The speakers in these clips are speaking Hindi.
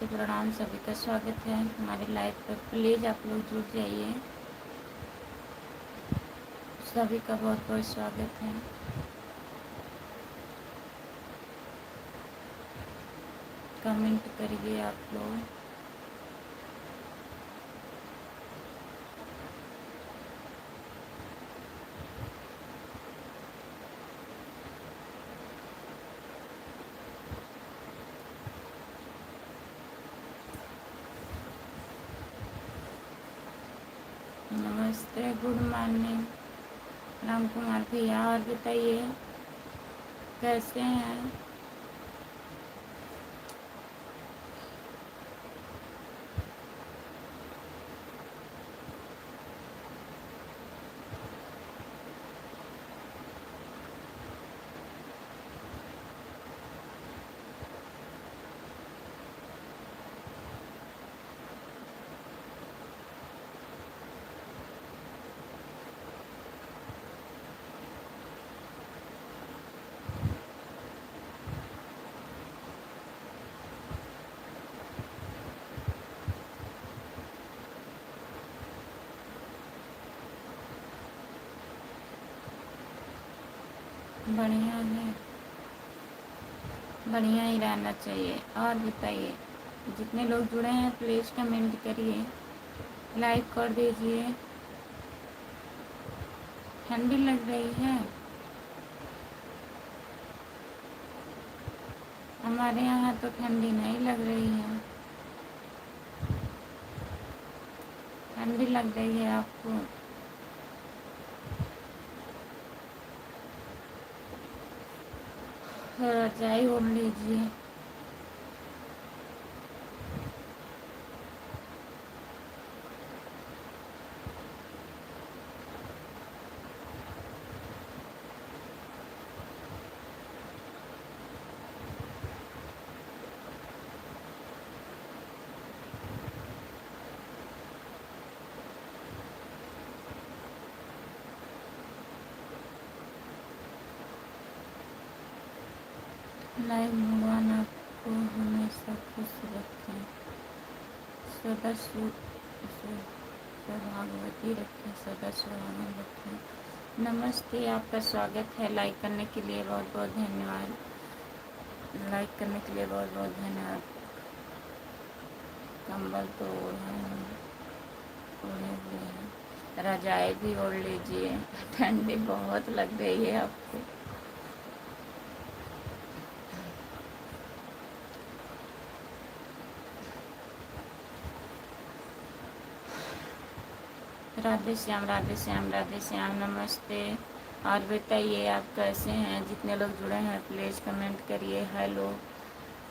तो प्रणाम, सभी का स्वागत है हमारे लाइव पर। प्लीज़ आप लोग जुड़ जाइए। सभी का बहुत बहुत स्वागत है। कमेंट करिए आप लोग। नमस्ते, गुड मॉर्निंग राम कुमार भैया। और बताइए कैसे हैं? बढ़िया है, बढ़िया ही रहना चाहिए। और बताइए, जितने लोग जुड़े हैं प्लीज़ कमेंट करिए, लाइक कर दीजिए। ठंडी लग रही है? हमारे यहाँ तो ठंडी नहीं लग रही है। ठंडी लग रही है आपको? रजाई ओढ़ लीजिए। लाइव भगवान आपको हमेशा खुश रखें, सदा सौभाग्यवती रखें, सदा सुहागन रखें। नमस्ते, आपका स्वागत है। लाइक करने के लिए बहुत बहुत धन्यवाद। लाइक करने के लिए बहुत बहुत धन्यवाद। कंबल तो ओढ़े हुए हैं, रजाई भी ओढ़ लीजिए। ठंडी बहुत लग रही है आपको। राधे श्याम, राधे श्याम, राधे श्याम। नमस्ते। और बताइए आप कैसे हैं? जितने लोग जुड़े हैं प्लीज़ कमेंट करिए। हेलो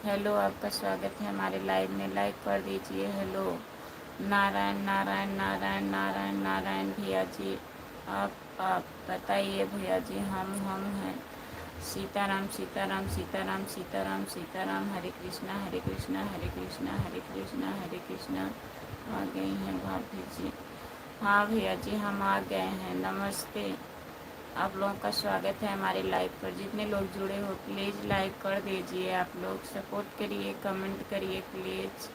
हेलो, आपका स्वागत है हमारे लाइव में। लाइक कर दीजिए। हेलो नारायण नारायण नारायण नारायण नारायण भैया जी। आप बताइए भैया जी। हम हैं। सीताराम सीताराम सीताराम सीताराम सीताराम। हरे कृष्णा हरे कृष्णा हरे कृष्णा हरे कृष्णा हरे कृष्णा। आ गई हैं भाभी जी। हाँ भैया जी, हम आ गए हैं। नमस्ते, आप लोगों का स्वागत है हमारे लाइव पर। जितने लोग जुड़े हो प्लीज़ लाइक कर दीजिए। आप लोग सपोर्ट करिए, कमेंट करिए प्लीज़।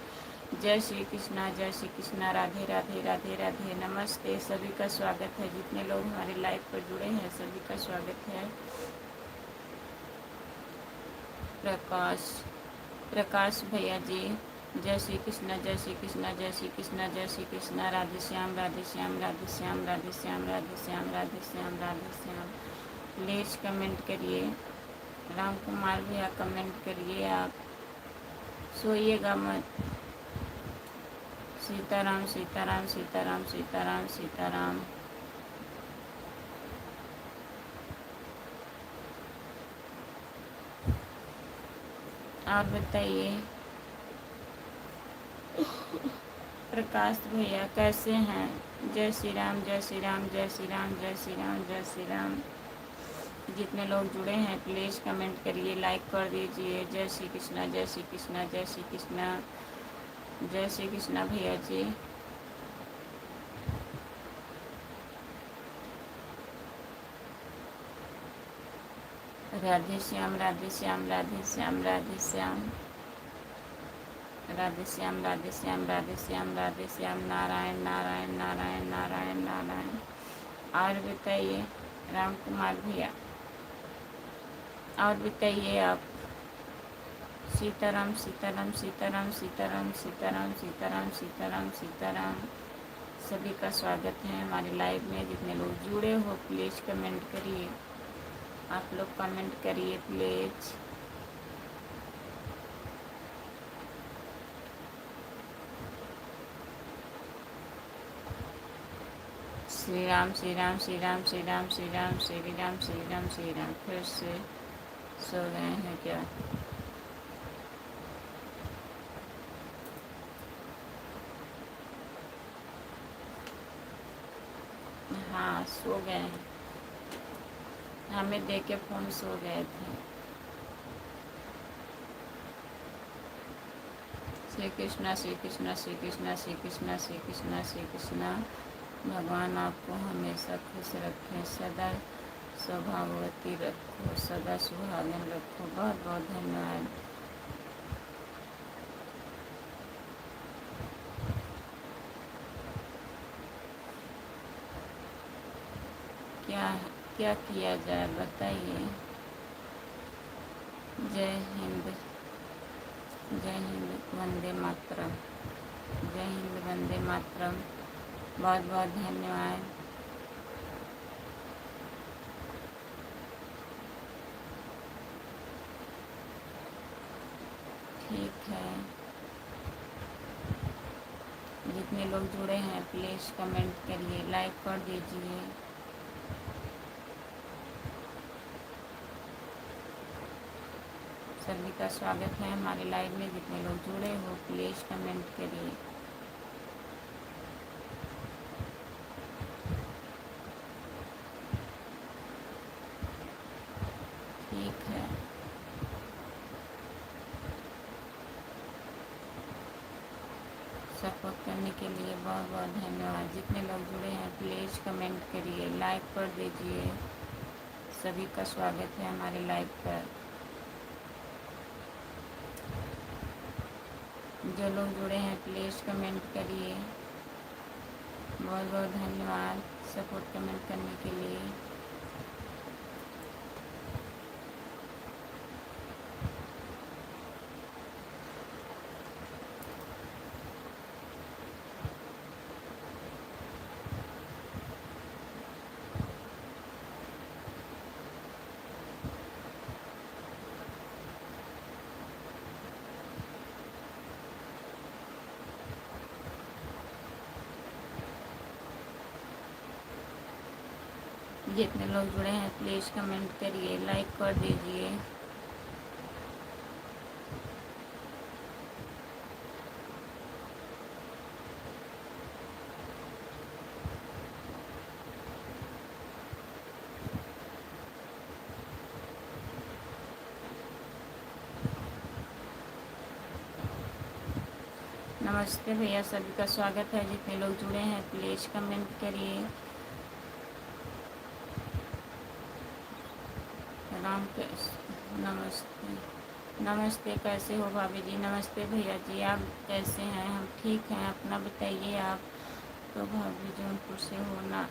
जय श्री कृष्णा, जय श्री कृष्णा। राधे राधे राधे राधे। नमस्ते, सभी का स्वागत है। जितने लोग हमारे लाइव पर जुड़े हैं सभी का स्वागत है। प्रकाश प्रकाश भैया जी, जय श्री कृष्णा, जय श्री कृष्णा, जय श्री कृष्णा, जय श्री कृष्णा। राधे श्याम, राधे श्याम, राधे श्याम, राधे श्याम, राधे श्याम, राधे श्याम, राधे श्याम। प्लीज़ कमेंट करिए। राम कुमार भैया कमेंट करिए। आप सोइएगा मत। सीताराम सीताराम सीताराम सीताराम सीताराम। और बताइए प्रकाश भैया कैसे हैं? जय श्री राम, जय श्री राम, जय श्री राम, जय श्री राम, जय श्री राम। जितने लोग जुड़े हैं प्लीज़ कमेंट करिए, लाइक कर दीजिए। जय श्री कृष्णा, जय श्री कृष्णा, जय श्री कृष्णा, जय श्री कृष्णा भैया जी। राधे श्याम, राधे श्याम, राधे श्याम, राधे श्याम। राधे श्याम राधे श्याम राधे श्याम राधे श्याम। नारायण नारायण नारायण नारायण नारायण। और बताइए राम कुमार भैया, और बताइए आप। सीताराम सीताराम सीताराम सीताराम सीताराम सीताराम सीताराम सीताराम। सभी का स्वागत है हमारे लाइव में। जितने लोग जुड़े हो प्लीज़ कमेंट करिए, आप लोग कमेंट करिए प्लीज़। श्री राम श्री राम श्री राम श्री राम श्री राम श्री राम श्री राम श्री राम। फिर से सो गए हैं क्या? हाँ सो गए हैं, हमें देख के फ़ोन सो गए थे। श्री कृष्णा श्री कृष्णा श्री कृष्णा श्री कृष्णा श्री कृष्णा श्री कृष्णा। भगवान आपको हमेशा खुश रखें, सदा सौभाग्यवती रखो, सदा सुहागन रखो। बहुत बहुत धन्यवाद। क्या क्या किया जाए बताइए। जय हिंद, जय हिंद, वंदे मातरम। जय हिंद, वंदे मातरम। बहुत बहुत धन्यवाद। ठीक है, जितने लोग जुड़े हैं प्लीज़ कमेंट करिए, लाइक कर दीजिए। सभी का स्वागत है हमारे लाइव में। जितने लोग जुड़े हो प्लीज़ कमेंट करिए। ठीक है, सपोर्ट करने के लिए बहुत बहुत धन्यवाद। जितने लोग जुड़े हैं प्लीज़ कमेंट करिए, लाइक कर दीजिए। सभी का स्वागत है हमारे लाइव पर। जो लोग जुड़े हैं प्लीज़ कमेंट करिए। बहुत बहुत धन्यवाद सपोर्ट कमेंट करने के लिए। जितने लोग जुड़े हैं प्लीज़ कमेंट करिए, लाइक कर दीजिए। नमस्ते भैया, सभी का स्वागत है। जितने लोग जुड़े हैं प्लीज़ कमेंट करिए। राम नमस्ते नमस्ते, कैसे हो भाभी जी? नमस्ते भैया जी, आप कैसे हैं? हम ठीक हैं, अपना बताइए आप। तो भाभी जौनपुर से हो ना?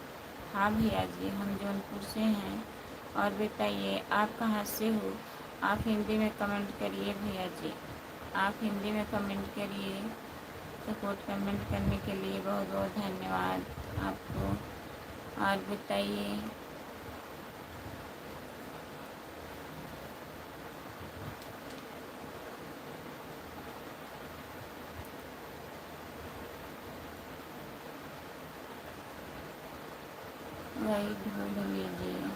हाँ भैया जी, हम जौनपुर से हैं। और बताइए आप कहाँ से हो? आप हिंदी में कमेंट करिए भैया जी, आप हिंदी में कमेंट करिए। सपोर्ट कमेंट करने के लिए बहुत बहुत धन्यवाद आपको। और बताइए। वही ढूंढ लीजिए।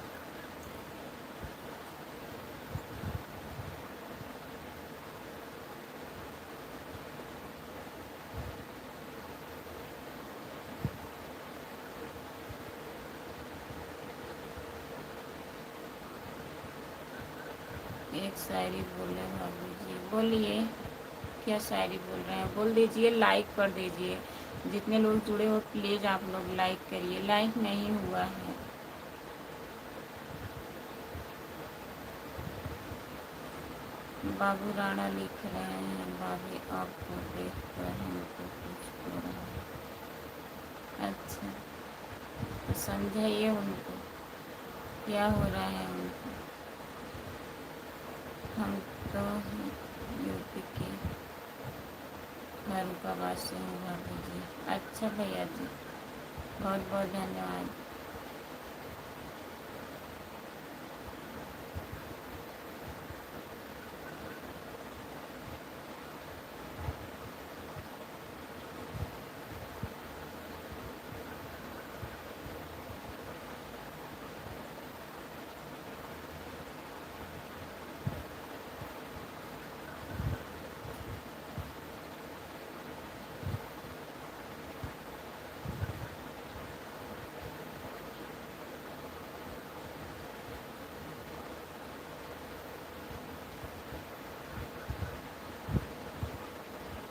एक शायरी बोले भाभी जी, बोलिए क्या शायरी बोल रहे हैं? बोल दीजिए, लाइक कर दीजिए। जितने लोग जुड़े हो प्लीज़ आप लोग लाइक करिए। लाइक नहीं हुआ है। बाबू राणा लिख रहे हैं, भाभी आपको देख कर हमको कुछ हो रहा है। अच्छा, तो समझाइए उनको क्या हो रहा है उनको। हम तो यूपी के फर्रुखाबाद से हूँ भाभी जी। अच्छा भैया जी, बहुत बहुत धन्यवाद।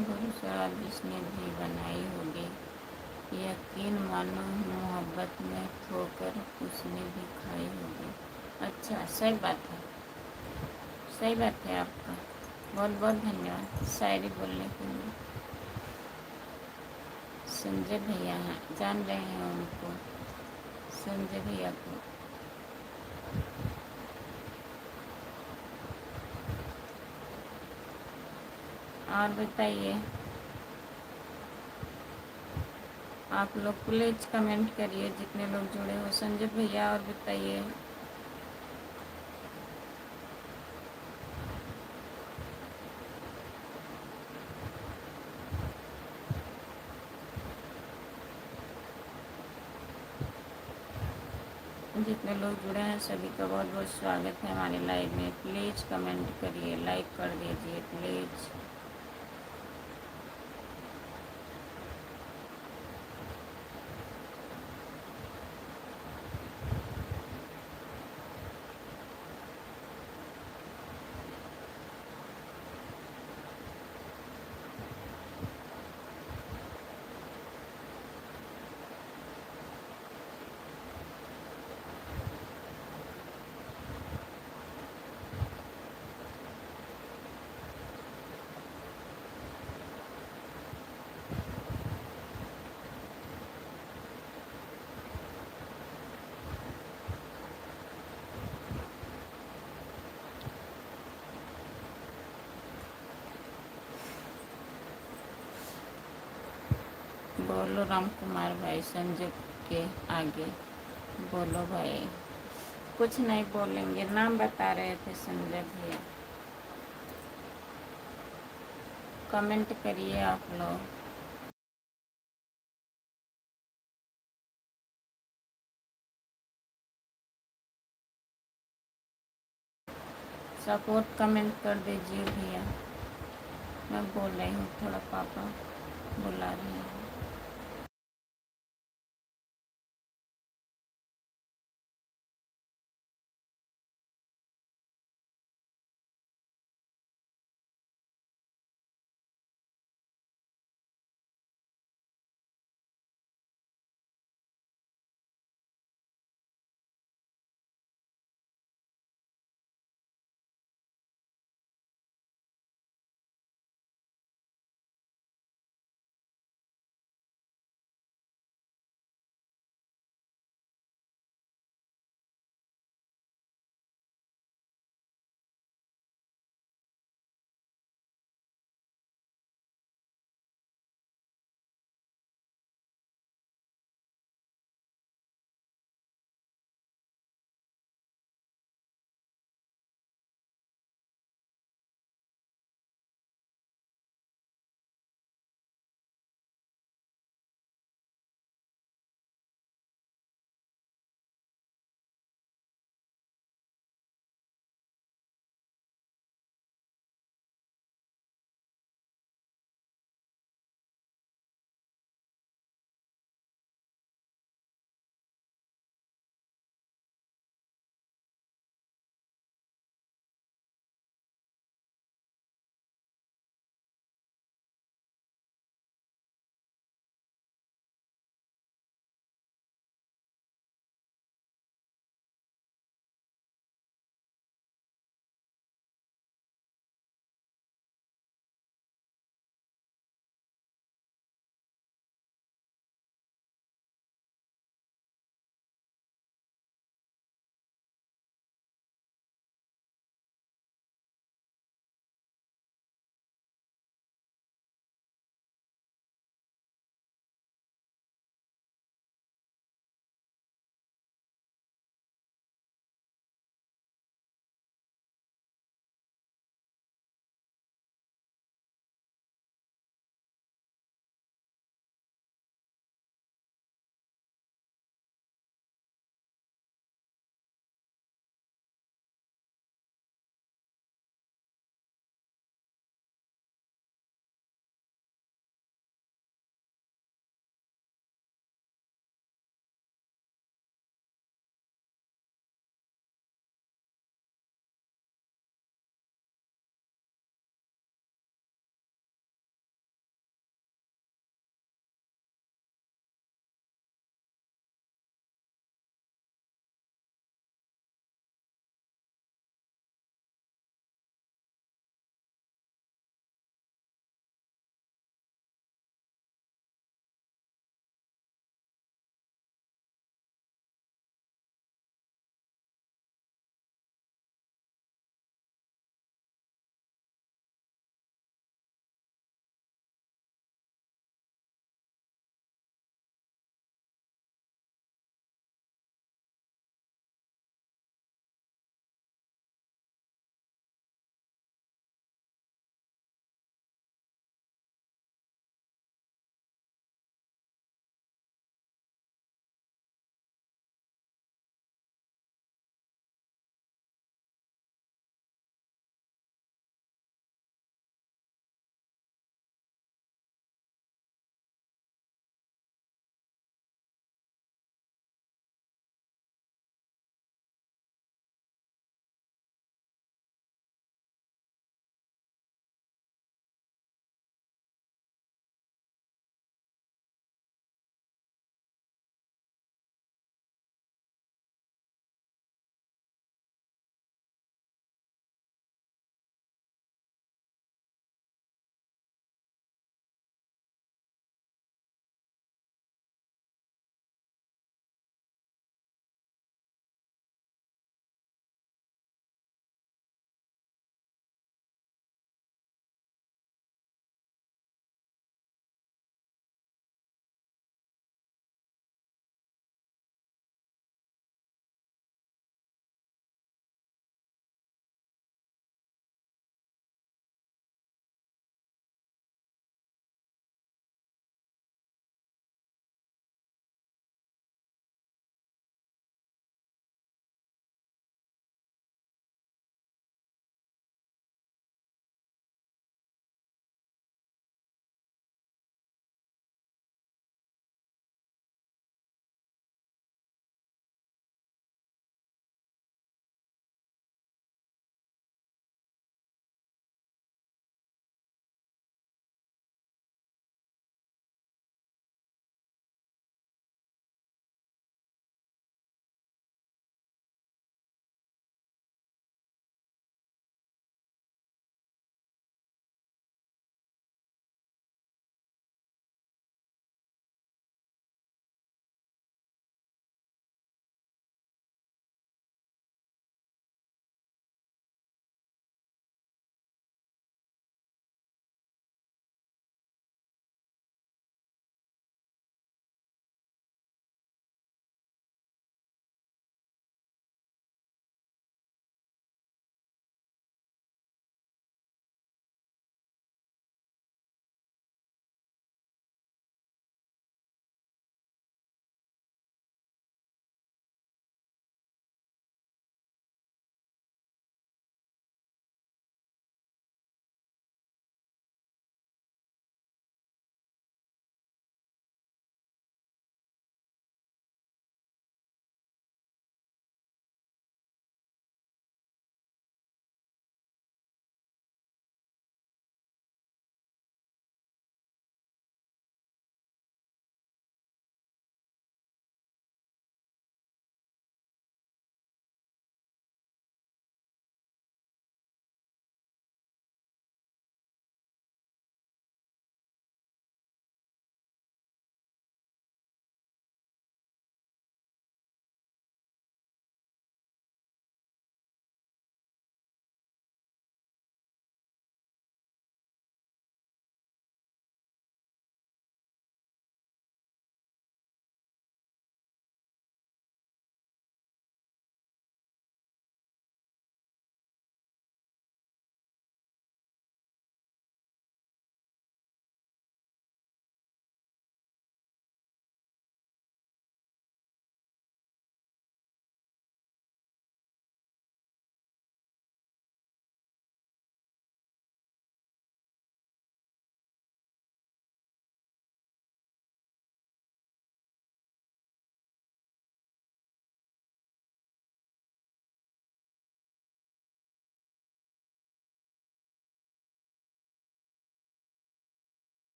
गुरु शराब जिसने भी बनाई होगी, यकीन मानो मोहब्बत में खोकर उसने भी खाई होगी। अच्छा, सही बात है, सही बात है आपका। बहुत बहुत धन्यवाद शायरी बोलने के लिए। संजय भैया हैं, जान रहे हैं उनको, संजय भैया को। और बताइए, आप लोग प्लीज कमेंट करिए जितने लोग जुड़े हो। संजय भैया, और बताइए। जितने लोग जुड़े हैं सभी का बहुत बहुत स्वागत है हमारे लाइव में। प्लीज़ कमेंट करिए, लाइक कर दीजिए प्लीज़। बोलो राम कुमार भाई, संजय के आगे बोलो भाई। कुछ नहीं बोलेंगे, नाम बता रहे थे संजय भैया। कमेंट करिए आप लोग। सपोर्ट कमेंट कर दीजिए भैया। मैं बोल रही हूँ, थोड़ा पापा बुला रहे हैं।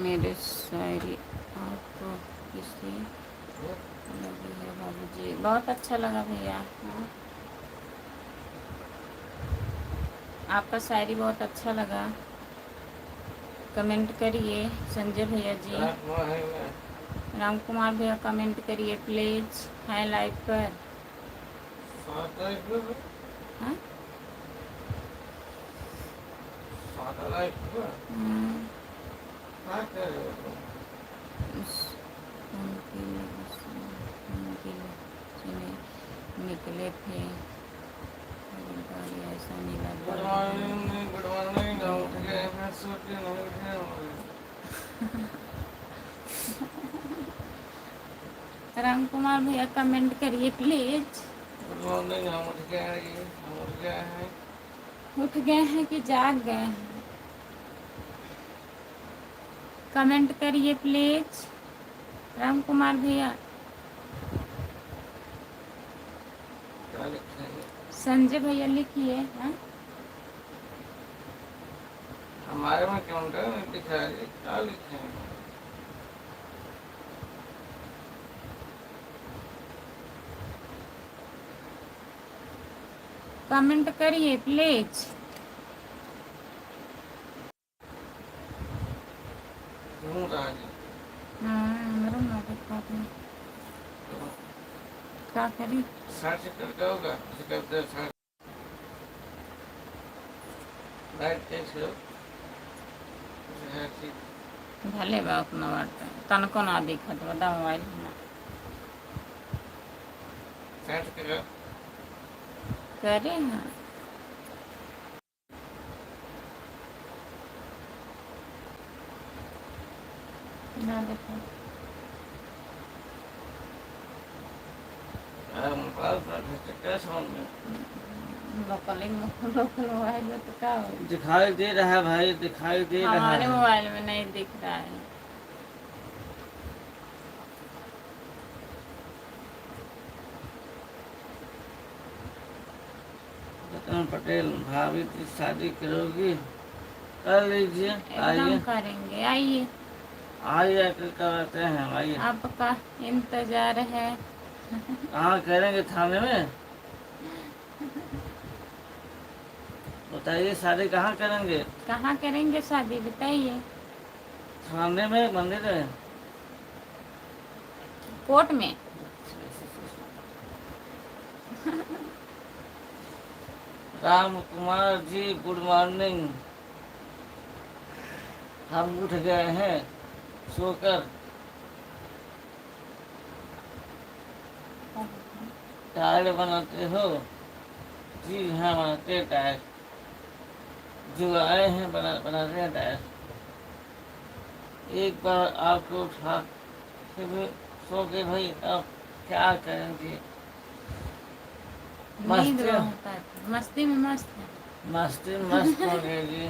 मेरे शायरी आपको किसी लगी है बाबूजी? बहुत अच्छा लगा भैया। हाँ, आपका शायरी बहुत अच्छा लगा। कमेंट करिए संजय भैया जी। राम कुमार भैया कमेंट करिए प्लीज। है लाइव पर। हाँ? हम्म, निकले थे ऐसा नहीं लगा। राम कुमार भैया कमेंट करिए प्लीज। उठ गए हैं कि जाग गए हैं? कमेंट करिए प्लीज राम कुमार भैया। संजय भैया लिखिए। हाँ, हमारे में क्यों लिखा है? क्या लिखे हैं? कमेंट करिए प्लीज। हाँ, हमारा मदद कर क्या करी? सर्च करके होगा भले बात न बाटे तनको ना दिखत बता मोबाइल में सर्च करे हाँ। ना देखो लोकल मोबाइल में तो क्या हो? दिखाई दे रहा है भाई, दिखाई दे रहा है। हमारे मोबाइल में नहीं दिख रहा है। रतन पटेल भाभी की शादी करोगी? कर लीजिए, आइए करेंगे। आइए आइए करते हैं। आइए आपका इंतजार है। कहाँ करेंगे? थाने में? बताइए शादी कहाँ करेंगे? कहाँ करेंगे शादी बताइए। थाने में, मंदिर है, कोर्ट में। Ram Kumar ji good morning. हम उठ गए हैं सोकर। टायर बनाते हो? जी हाँ बनाते हैं टायर। जो आए हैं बनाते हैं टायर। एक बार आपको उठा के भी सो गए भाई, अब क्या करेंगे? मस्ती में मस्त है। मस्ती में मस्त हो गए जी।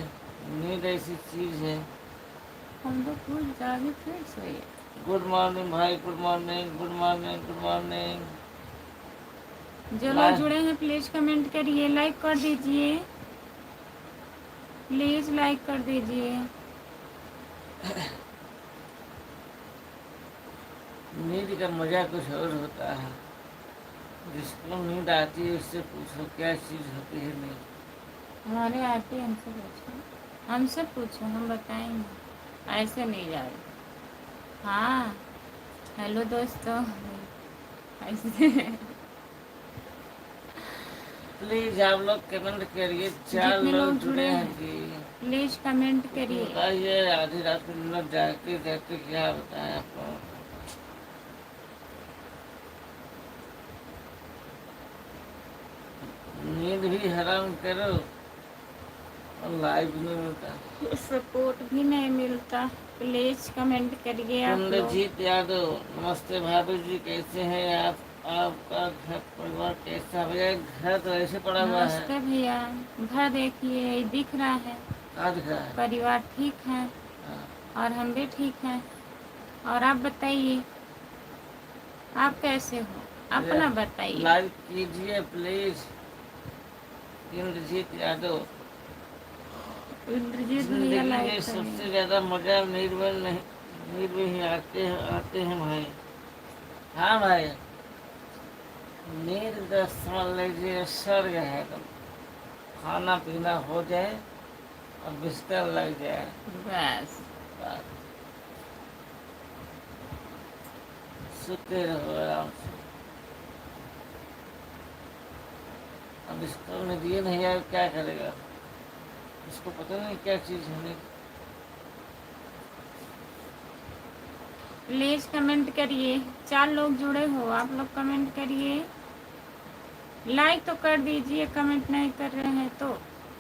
नींद ऐसी चीज है। हम लोग खुद जागे फिर सोए। गुड मॉर्निंग भाई, good morning, good morning, good morning. जो लोग जुड़े हैं प्लीज कमेंट करिए, लाइक कर दीजिए प्लीज, लाइक कर दीजिए। नींद का मजा कुछ और होता है। जिसको नींद आती है उससे पूछो क्या चीज होती है नींद। हमारे आती है, हमसे पूछो हम बताएंगे। ऐसे नहीं जा रहे। हाँ हेलो दोस्तों ऐसे प्लीज आप लोग कमेंट करिए। 4 लोग जुड़े हैं जी, प्लीज कमेंट करिए। बताइए आधी रात में लोग जागते जागते क्या बताएं आपको। नींद भी हराम करो और लाइव नहीं मिलता, सपोर्ट भी नहीं मिलता। प्लीज कमेंट करिए आप लोग। कुंदजीत यादव नमस्ते भाभी जी, कैसे हैं आप? आपका घर परिवार कैसा? भैया घर तो ऐसे पड़ा हुआ है। नमस्ते भैया, घर देखिए दिख रहा है। क्या दिख रहा है? परिवार ठीक है और हम भी ठीक हैं। और आप बताइए आप कैसे हो? अपना बताइए। लाइक कीजिए प्लीज। इंद्रजीत यादव इंद्रजीत भैया जिंदगी लाइक में कर रहे सबसे ज्यादा मजा नींद में ही आते हैं भाई। हाँ भाई, नींद का समझ लीजिए स्वर्ग है एकदम। खाना पीना हो जाए और बिस्तर लग जाए, बस। बस सोते रहो आराम से। अब इसको दिए नहीं आए क्या करेगा, इसको पता नहीं क्या चीज होने। प्लीज कमेंट करिए, 4 लोग जुड़े हो, आप लोग कमेंट करिए, लाइक तो कर दीजिए, कमेंट नहीं कर रहे हैं तो।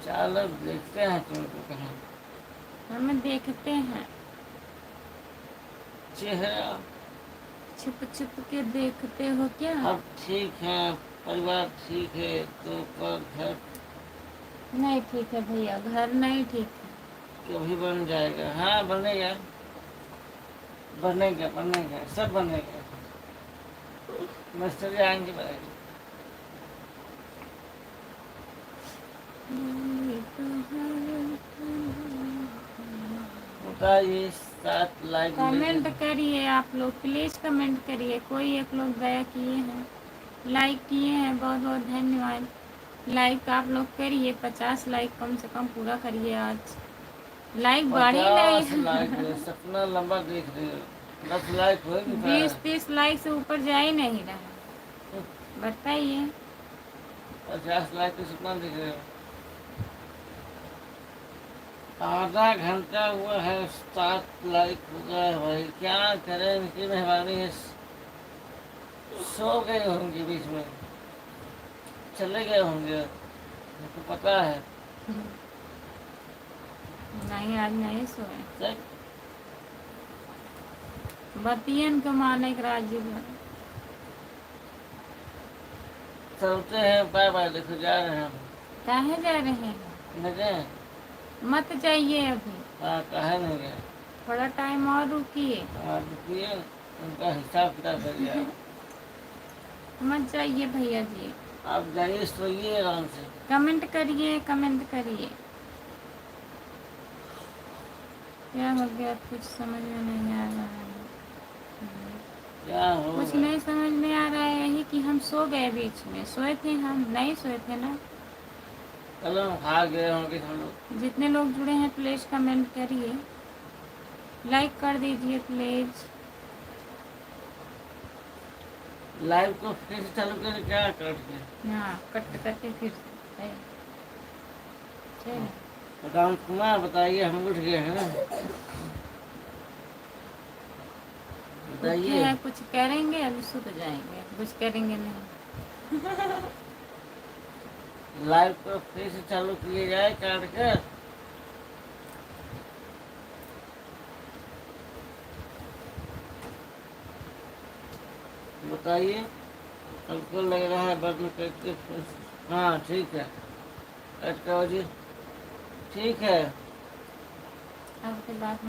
4 लोग देखते हैं तुमको कहीं, हमें देखते हैं, चेहरा। छुप छुप के देखते हो क्या? अब ठीक है, परिवार ठीक है तो पर घर नहीं ठीक है भैया, घर नहीं ठीक है। कभी बन जाएगा। हाँ बनेगा, बनेगा बनेगा, सब बनेगा। मिस्त्री आएंगे बनेगा। बताइए 7 लाइक कमेंट करिए आप लोग, प्लीज कमेंट करिए। कोई एक लोग दया किए हैं, लाइक किए हैं, बहुत बहुत धन्यवाद। लाइक आप लोग करिए, 50 लाइक कम से कम पूरा करिए आज। लाइक बढ़ ही 50 नहीं। लाइक सपना लंबा देख रहे हो, 10 लाइक हो नहीं पाया। 20-30 लाइक से ऊपर जा ही नहीं रहा, बताइए। 50 लाइक का सपना देख रहे हो। आधा घंटा हुआ है, 7 लाइक हो गया है भाई, क्या करें, इनकी मेहरबानी है। सो गए होंगे बीच में, चले गए होंगे, मुझको पता है। नहीं आज नहीं सोए, सर बतियन के माने के राजीव। चलते हैं, बाय बाय, देखो जा रहे हैं हम। कहाँ जा रहे हैं? न गए? मत जाइए अभी, हाँ कहे नहीं गए। थोड़ा टाइम और रुकिए। हाँ रुकिए, उनका हिसाब किताब कर लिया। मत जाइए भैया जी, आप जाइए, सोइए आराम से। कमेंट करिए, कमेंट करिए। क्या हो गया, कुछ समझ में नहीं आ रहा है। क्या हो कुछ नहीं समझ में आ रहा है, यही कि हम सो गए बीच में। सोए थे हम? नहीं सोए थे ना। चलो खा गए होंगे हम लोग। जितने लोग जुड़े हैं प्लीज कमेंट करिए, लाइक कर दीजिए प्लीज। लाइव को फिर से चालू कर, क्या कट के? हाँ कट करके फिर से चलो। राम कुमार बताइए, हम उठ गए हैं ना, उठे बताइए। हैं, कुछ करेंगे अभी सो तो जाएंगे, कुछ करेंगे नहीं। लाइव को फिर से चालू किया जाए काट कर। बताइए, सबको लग रहा है बंद करके फिर। हाँ ठीक है, कट करो जी, ठीक है। आपके बात